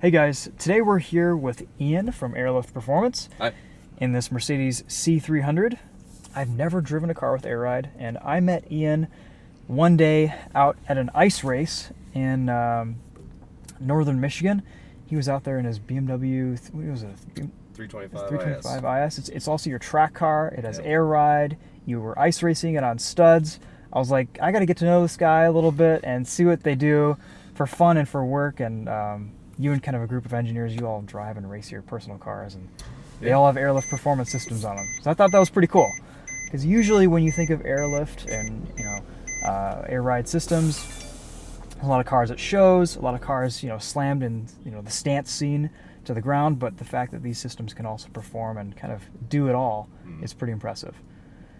Hey guys, today we're here with Ian from Airlift Performance. Hi. In this Mercedes C300. I've never driven a car with air ride, and I met Ian one day out at an ice race in northern Michigan. He was out there in his BMW, what was it? 325 IS. It's also your track car. It has Yep. air ride. You were ice racing it on studs. I was like, I got to get to know this guy a little bit and see what they do for fun and for work. And you and kind of a group of engineers, you all drive and race your personal cars, and they all have airlift performance systems on them. So I thought that was pretty cool, because usually when you think of airlift and air ride systems, a lot of cars at shows, a lot of cars slammed in the stance scene to the ground. But the fact that these systems can also perform and kind of do it all is pretty impressive.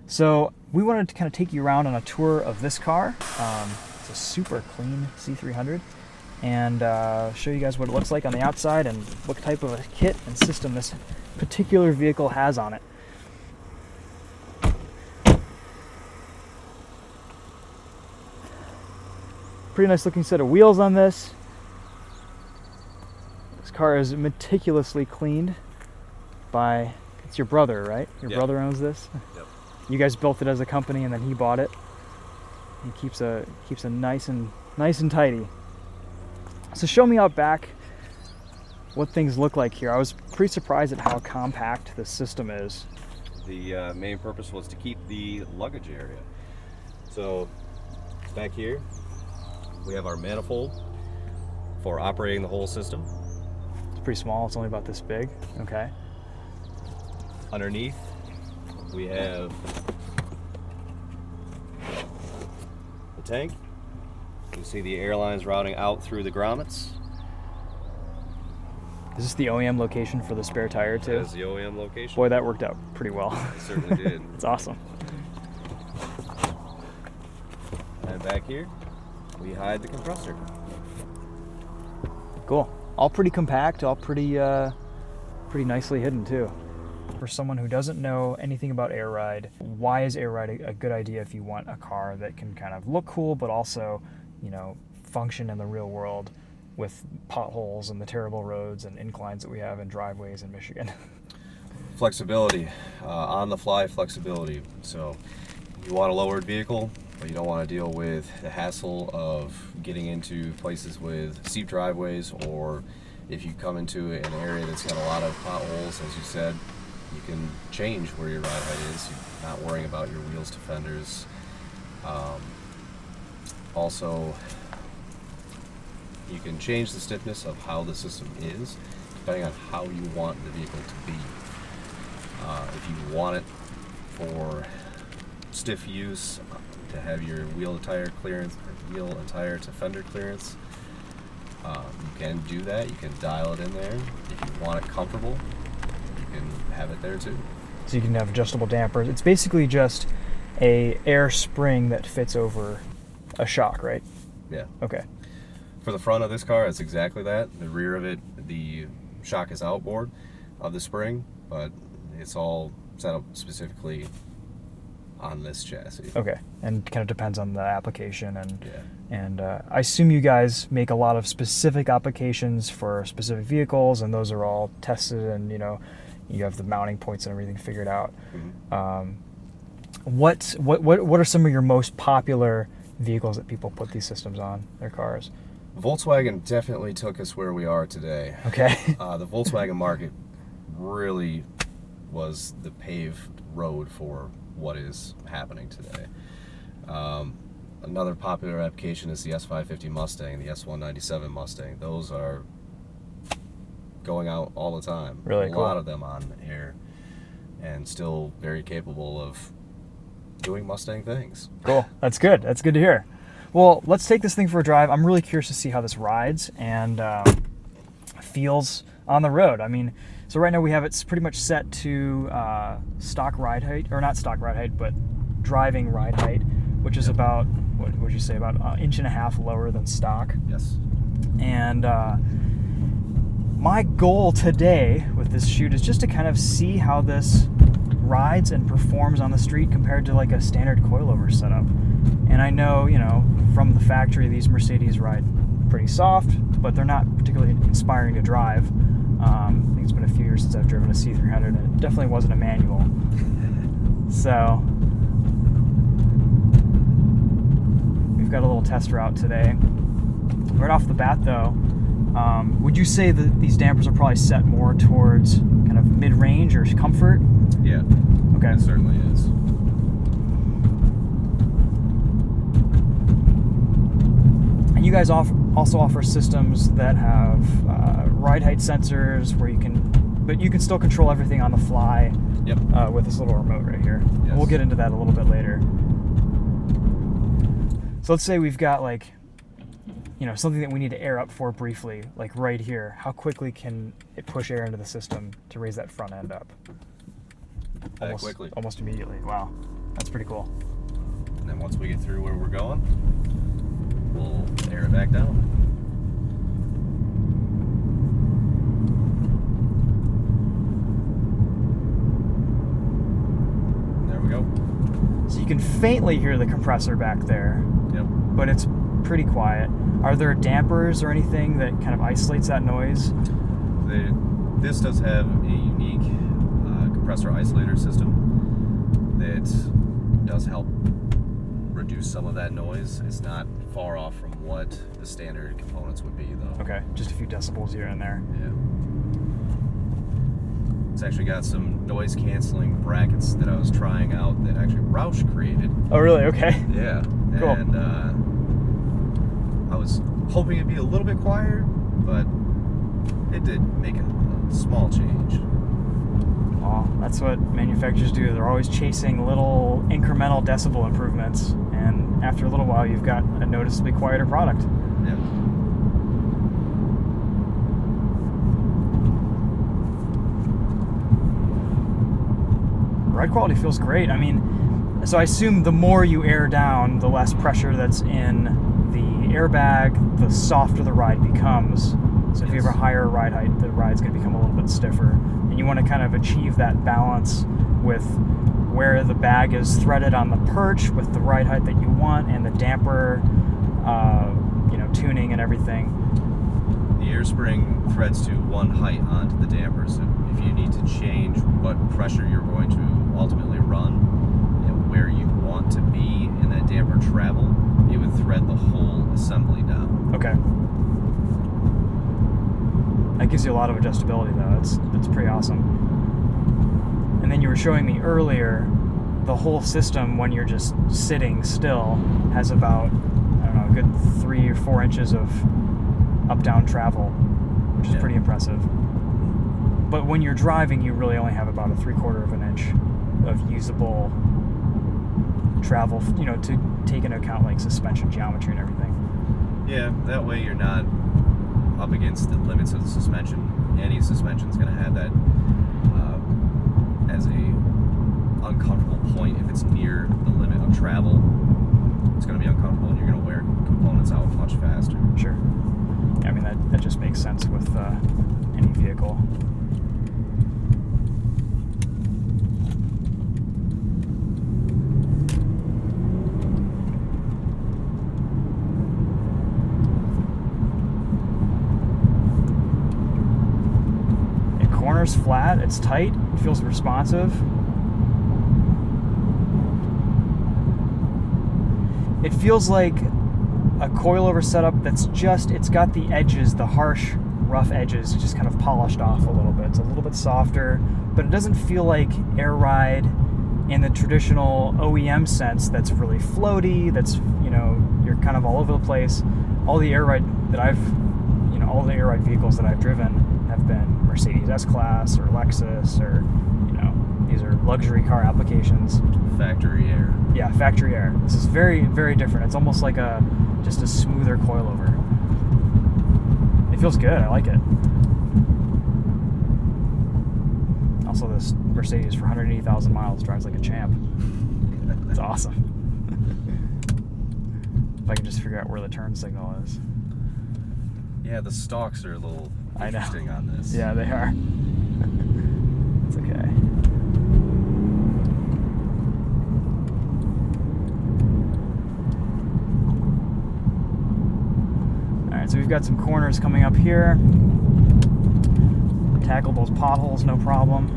So we wanted to kind of take you around on a tour of this car. It's a super clean C300, and show you guys what it looks like on the outside and what type of a kit and system this particular vehicle has on it. Pretty nice looking set of wheels on this. This car is meticulously cleaned by, it's your brother, right? Your brother owns this? Yep. You guys built it as a company and then he bought it. He keeps a nice and tidy. So show me out back what things look like here. I was pretty surprised at how compact this system is. The main purpose was to keep the luggage area. So back here we have our manifold for operating the whole system. It's pretty small. It's only about this big. Okay. Underneath we have the tank. You can see the airlines routing out through the grommets. Is this the OEM location for the spare tire too? That is the OEM location. Boy, that worked out pretty well. It certainly did. It's awesome. And back here we hide the compressor. Cool. All pretty compact, all pretty nicely hidden too. For someone who doesn't know anything about air ride, why is air ride a good idea if you want a car that can kind of look cool but also, function in the real world with potholes and the terrible roads and inclines that we have and driveways in Michigan? Flexibility, on the fly flexibility. So you want a lowered vehicle, but you don't want to deal with the hassle of getting into places with steep driveways, or if you come into an area that's got a lot of potholes, as you said, you can change where your ride height is. You're not worrying about your wheels to fenders. Also, you can change the stiffness of how the system is depending on how you want the vehicle to be. If you want it for stiff use, to have your wheel to tire clearance, or wheel and tire to fender clearance, you can do that. You can dial it in there. If you want it comfortable, you can have it there too. So you can have adjustable dampers. It's basically just a air spring that fits over a shock, right? Yeah. Okay. For the front of this car, it's exactly that. The rear of it, the shock is outboard of the spring, but it's all set up specifically on this chassis. Okay. And kind of depends on the application and I assume you guys make a lot of specific applications for specific vehicles, and those are all tested, and you have the mounting points and everything figured out. Mm-hmm. What are some of your most popular vehicles that people put these systems on their cars? Volkswagen definitely took us where we are today. Okay. The Volkswagen market really was the paved road for what is happening today. Another popular application is the S550 Mustang, the S197 Mustang. Those are going out all the time. Really a cool. lot of them on air, and still very capable of doing Mustang things. Cool. That's good. That's good to hear. Well, let's take this thing for a drive. I'm really curious to see how this rides and feels on the road. I mean, so right now we have it's pretty much set to stock ride height, or not stock ride height, but driving ride height, which is about, what would you say, about an inch and a half lower than stock. Yes. And my goal today with this shoot is just to kind of see how this rides and performs on the street compared to like a standard coilover setup. And I know, from the factory, these Mercedes ride pretty soft, but they're not particularly inspiring to drive. I think it's been a few years since I've driven a C300, and it definitely wasn't a manual. So we've got a little test route today. Right off the bat, though, would you say that these dampers are probably set more towards kind of mid-range or comfort? Yeah. Okay. It certainly is. And you guys also offer systems that have ride height sensors where you can still control everything on the fly. Yep. With this little remote right here. Yes. We'll get into that a little bit later. So let's say we've got something that we need to air up for briefly, like right here. How quickly can it push air into the system to raise that front end up? Quickly. Almost immediately. Wow, that's pretty cool. And then once we get through where we're going, we'll air it back down. There we go. So you can faintly hear the compressor back there. Yep. But it's pretty quiet. Are there dampers or anything that kind of isolates that noise? This does have a unique compressor isolator system that does help reduce some of that noise. It's not far off from what the standard components would be, though. Okay, just a few decibels here and there. Yeah. It's actually got some noise canceling brackets that I was trying out that actually Roush created. Oh, really? Okay. Yeah. Cool. And I was hoping it'd be a little bit quieter, but it did make a small change. Well, that's what manufacturers do. They're always chasing little incremental decibel improvements, and after a little while, you've got a noticeably quieter product. Yeah. Ride quality feels great. I mean, so I assume the more you air down, the less pressure that's in the airbag, the softer the ride becomes. So if you have a higher ride height, the ride's going to become a little bit stiffer. And you want to kind of achieve that balance with where the bag is threaded on the perch with the ride height that you want and the damper, tuning and everything. The air spring threads to one height onto the damper, so if you need to change what pressure you're going to ultimately run and where you want to be in that damper travel, it would thread the whole assembly down. Okay. That gives you a lot of adjustability, though. It's pretty awesome. And then you were showing me earlier, the whole system, when you're just sitting still, has about, a good 3 or 4 inches of up-down travel, which is pretty impressive. But when you're driving, you really only have about a 3/4 of an inch of usable travel, to take into account like suspension geometry and everything. Yeah, that way you're not up against the limits of the suspension. Any suspension's going to have that as a uncomfortable point. If it's near the limit of travel, it's going to be uncomfortable, and you're going to wear components out much faster. Sure. Yeah, I mean, that just makes sense with any vehicle. It corners flat, it's tight, it feels responsive. It feels like a coilover setup that's it's got the edges, the harsh, rough edges, just kind of polished off a little bit. It's a little bit softer, but it doesn't feel like air ride in the traditional OEM sense that's really floaty, that's, you're kind of all over the place. All the air ride vehicles that I've driven have been Mercedes S-Class or Lexus or, these are luxury car applications. Factory air. Yeah, factory air. This is very, very different. It's almost like just a smoother coilover. It feels good. I like it. Also, this Mercedes for 180,000 miles drives like a champ. It's awesome. If I can just figure out where the turn signal is. Yeah, the stalks are a little interesting on this. Yeah, they are. It's okay. So we've we've got some corners coming up here. Tackle those potholes, no problem.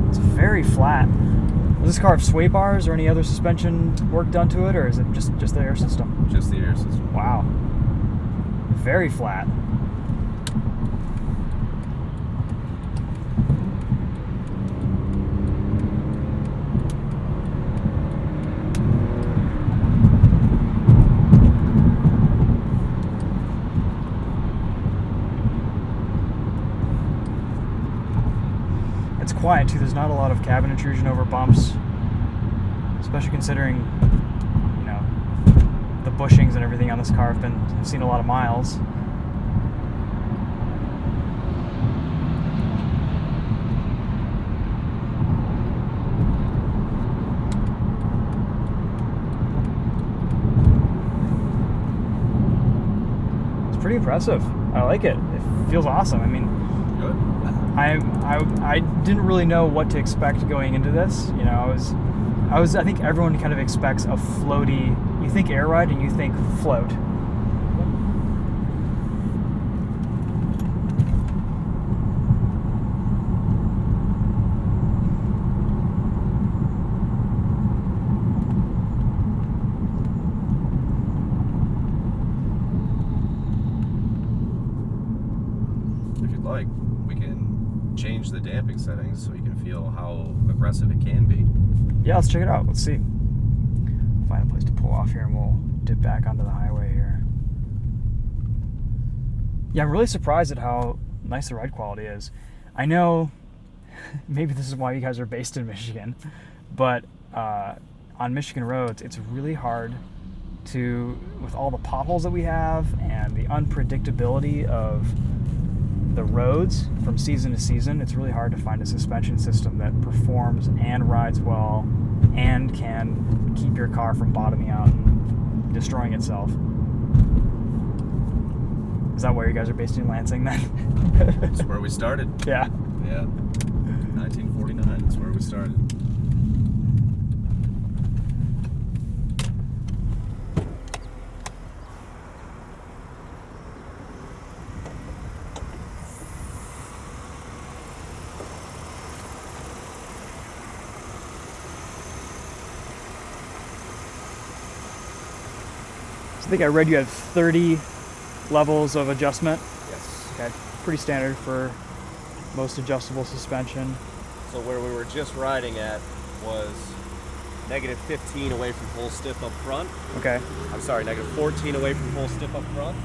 It's very flat. Does this car have sway bars or any other suspension work done to it, or is it just the air system? Just the air system. Wow. Very flat. It's quiet too. There's not a lot of cabin intrusion over bumps, especially considering, you know, the bushings and everything on this car have seen a lot of miles. It's pretty impressive. I like it. It feels awesome. I mean, Good. I didn't really know what to expect going into this. You know, I think everyone kind of expects a floaty. You think air ride and you think float. If you'd like, we can change the damping settings so you can feel how aggressive it can be. Yeah, let's check it out. Let's see. Find a place to pull off here and we'll dip back onto the highway here. Yeah, I'm really surprised at how nice the ride quality is. I know maybe this is why you guys are based in Michigan, but on Michigan roads, it's really hard to, with all the potholes that we have and the unpredictability of the roads from season to season, it's really hard to find a suspension system that performs and rides well and can keep your car from bottoming out and destroying itself. Is that why you guys are based in Lansing then? That's where we started. Yeah. Yeah. 1949, that's where we started. I think I read you had 30 levels of adjustment. Yes. Okay, pretty standard for most adjustable suspension. So where we were just riding at was negative 15 away from full stiff up front. Okay, I'm sorry, negative 14 away from full stiff up front.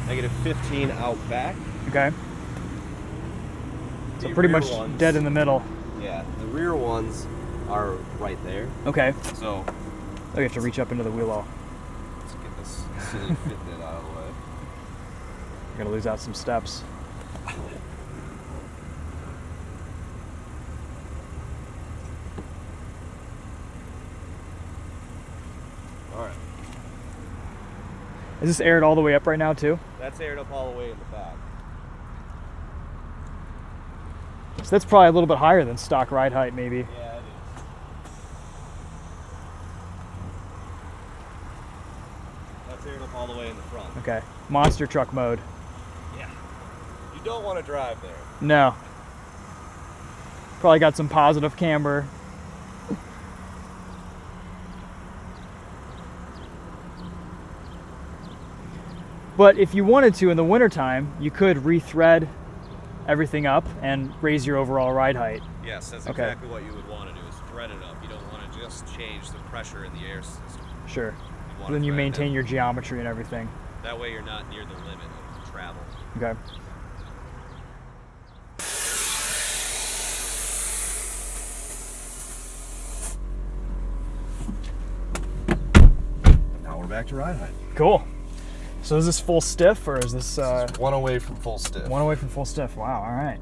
Negative 15 out back. okay. So The pretty rear much ones- dead in the middle. Yeah, the rear ones are right there. Okay, So I have to reach up into the wheel well. let's get this silly Fitbit out of the way. I'm gonna lose out some steps. All right, Is this aired all the way up right now too? that's aired up all the way in the back. So that's probably a little bit higher than stock ride height, maybe. Yeah, it is. That's aired up all the way in the front. Okay, monster truck mode. Yeah. You don't want to drive there. No. Probably got some positive camber. But if you wanted to in the wintertime, you could rethread everything up and raise your overall ride height. Yes, that's Okay. exactly what you would want to do, is thread it up. You don't want to just change the pressure in the air system. Sure. You want Then to you thread it maintain up. your geometry and everything. That way you're not near the limit of travel. Okay. Now we're back to ride height. Cool. So is this full stiff or is this One away from full stiff. one away from full stiff? Wow, all right.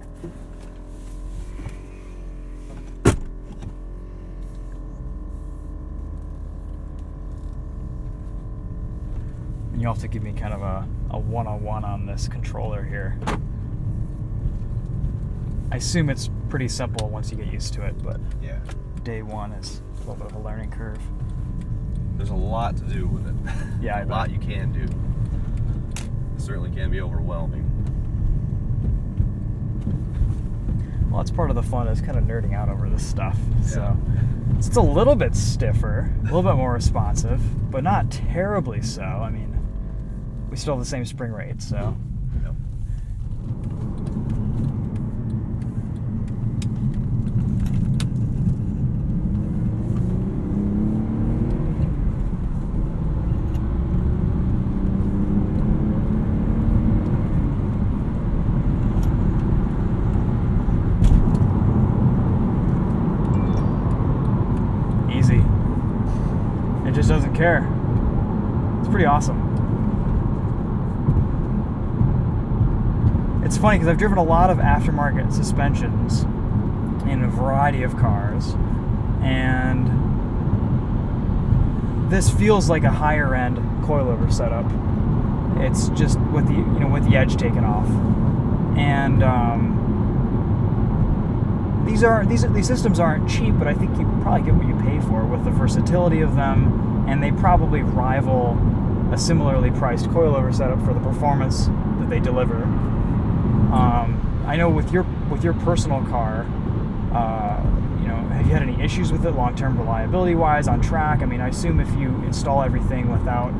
You'll have to give me kind of a one-on-one on this controller here. I assume it's pretty simple once you get used to it, but Yeah. day one is a little bit of a learning curve. There's a lot to do with it. Yeah, I a bet. lot you can do. It certainly can be overwhelming. Well, that's part of the fun, is kind of nerding out over this stuff. Yeah. So it's a little bit stiffer, a little bit more responsive, but not terribly so. I mean, we still have the same spring rate, so. Yep. Easy. It just doesn't care. It's pretty awesome. It's funny because I've driven a lot of aftermarket suspensions in a variety of cars, and this feels like a higher end coilover setup. It's just with the edge taken off, and these systems aren't cheap, but I think you probably get what you pay for with the versatility of them, and they probably rival a similarly priced coilover setup for the performance that they deliver. I know with your personal car, have you had any issues with it long-term reliability-wise on track? I mean, I assume if you install everything without,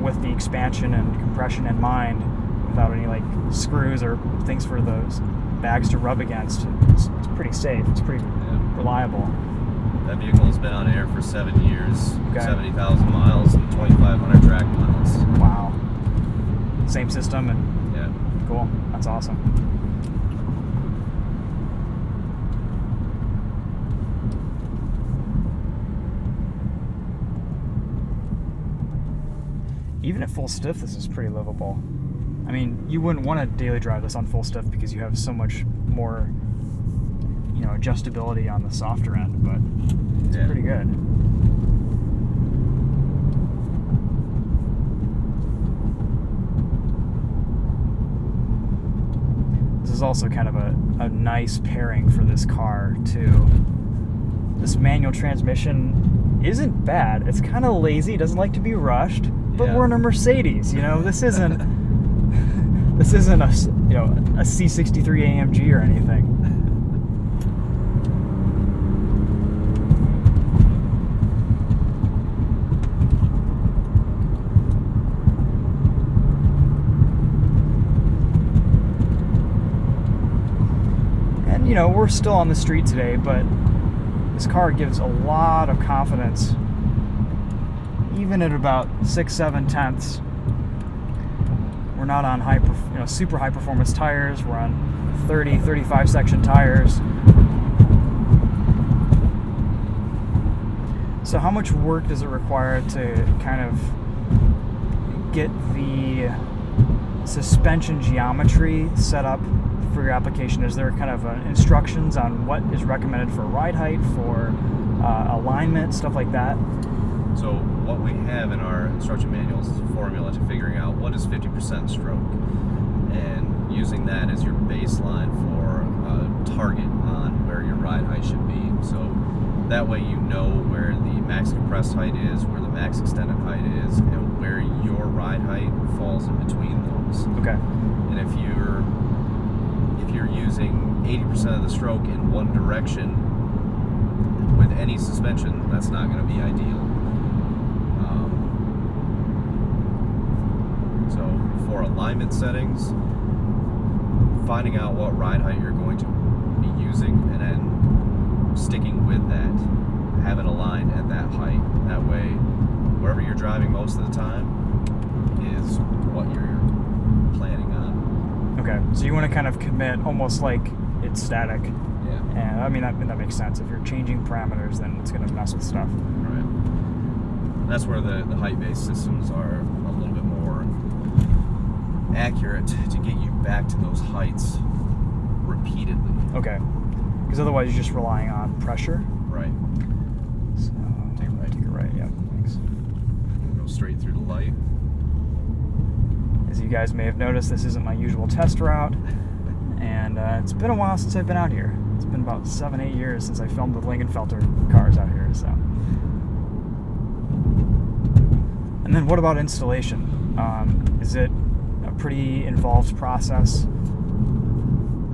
with the expansion and compression in mind, without any like screws or things for those bags to rub against, it's pretty safe. It's pretty reliable. That vehicle has been on air for 7 years, Okay. 70,000 miles, and 2,500 track miles. Wow. Same system, and Yeah. cool. That's awesome. Even at full stiff, this is pretty livable. I mean, you wouldn't want to daily drive this on full stiff because you have so much more, adjustability on the softer end, but it's Yeah. pretty good. This is also kind of a nice pairing for this car, too. This manual transmission isn't bad. It's kind of lazy, it doesn't like to be rushed, but Yeah. we're in a Mercedes, this isn't this isn't a C63 AMG or anything. And we're still on the street today, but this car gives a lot of confidence, even at about 6-7 tenths. We're not on super high performance tires. We're on 30-35 section tires. So how much work does it require to kind of get the suspension geometry set up for your application? Is there kind of instructions on what is recommended for ride height, for alignment, stuff like that? So what we have in our instruction manuals is a formula to figuring out what is 50% stroke, and using that as your baseline for a target on where your ride height should be. So that way you know where the max compressed height is, where the max extended height is, and where your ride height falls in between those. Okay. And if you're using 80% of the stroke in one direction with any suspension, that's not going to be ideal. So for alignment settings, finding out what ride height you're going to be using and then sticking with that, have it aligned at that height. That way, wherever you're driving most of the time is what you're planning on. Okay. So you want to kind of commit almost like it's static. Yeah. And I mean that makes sense. If you're changing parameters, then it's going to mess with stuff. Right. That's where the height-based systems are a little bit more accurate to get you back to those heights repeatedly. Okay. Because otherwise you're just relying on pressure. Right. So Take a right. Take a right. Yeah. Thanks. Go straight through the light. As you guys may have noticed, this isn't my usual test route, and it's been a while since I've been out here. It's been about 7-8 years since I filmed with Lingenfelter cars out here. So, and then what about installation? Is it a pretty involved process?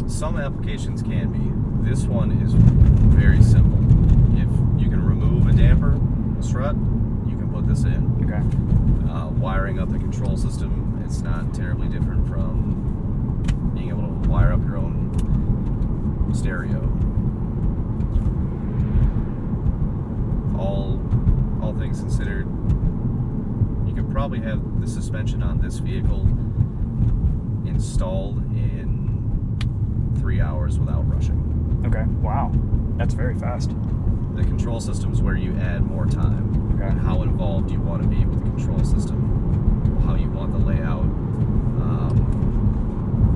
Some applications can be. This one is very simple. If you can remove a damper, a strut, you can put this in. Okay. Wiring up the control system, it's not terribly different from being able to wire up your own stereo. All things considered, you could probably have the suspension on this vehicle installed in 3 hours without rushing. Okay. Wow. That's very fast. The control system is where you add more time. Okay. And how involved you want to be with the control system, how you want the layout,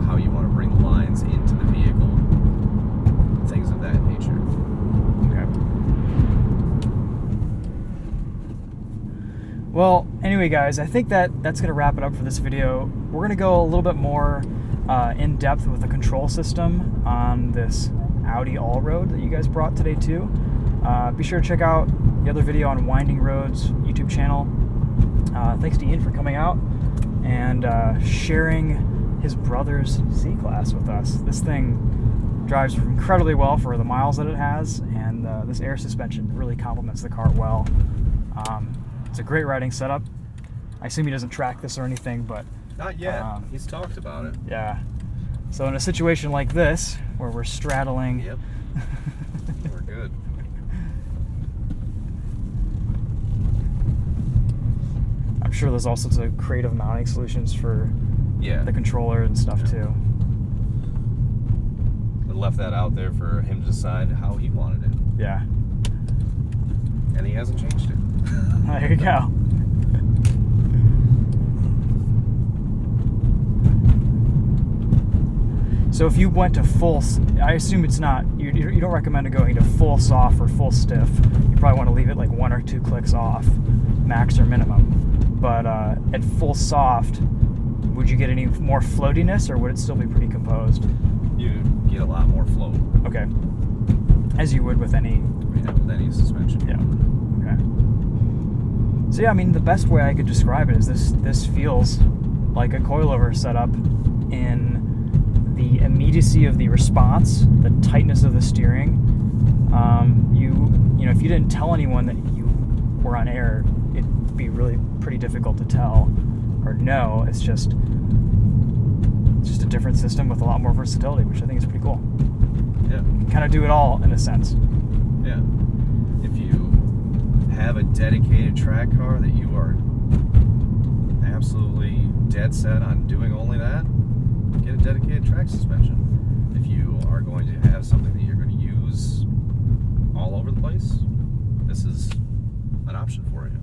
how you want to bring the lines into the vehicle, things of that nature. Okay. Well, anyway, guys, I think that's going to wrap it up for this video. We're going to go a little bit more in depth with the control system on this Audi Allroad that you guys brought today too. Be sure to check out the other video on Winding Road's YouTube channel. Thanks to Ian for coming out and sharing his brother's C-Class with us. This thing drives incredibly well for the miles that it has, and this air suspension really complements the car well. It's a great riding setup. I assume he doesn't track this or anything, but... Not yet. He's talked about it. Yeah. So in a situation like this, where we're straddling... Yep. We're good. I'm sure there's all sorts of creative mounting solutions for the controller and stuff too. I left that out there for him to decide how he wanted it. Yeah. And he hasn't changed it. There you go. So if you went to full, I assume it's not, you don't recommend going to full soft or full stiff. You probably want to leave it like 1 or 2 clicks off, max or minimum. But at full soft, would you get any more floatiness, or would it still be pretty composed? You get a lot more float. Okay. As you would with any... Yeah, with any suspension. Yeah. Okay. So yeah, I mean, the best way I could describe it is this feels like a coilover setup in the immediacy of the response, the tightness of the steering. You know, if you didn't tell anyone that you were on air, it'd be really pretty difficult to tell or know. It's just a different system with a lot more versatility, which I think is pretty cool. Yeah. You can kind of do it all in a sense. Yeah. If you have a dedicated track car that you are absolutely dead set on doing only that, get a dedicated track suspension. If you are going to have something that you're going to use all over the place, this is an option for you.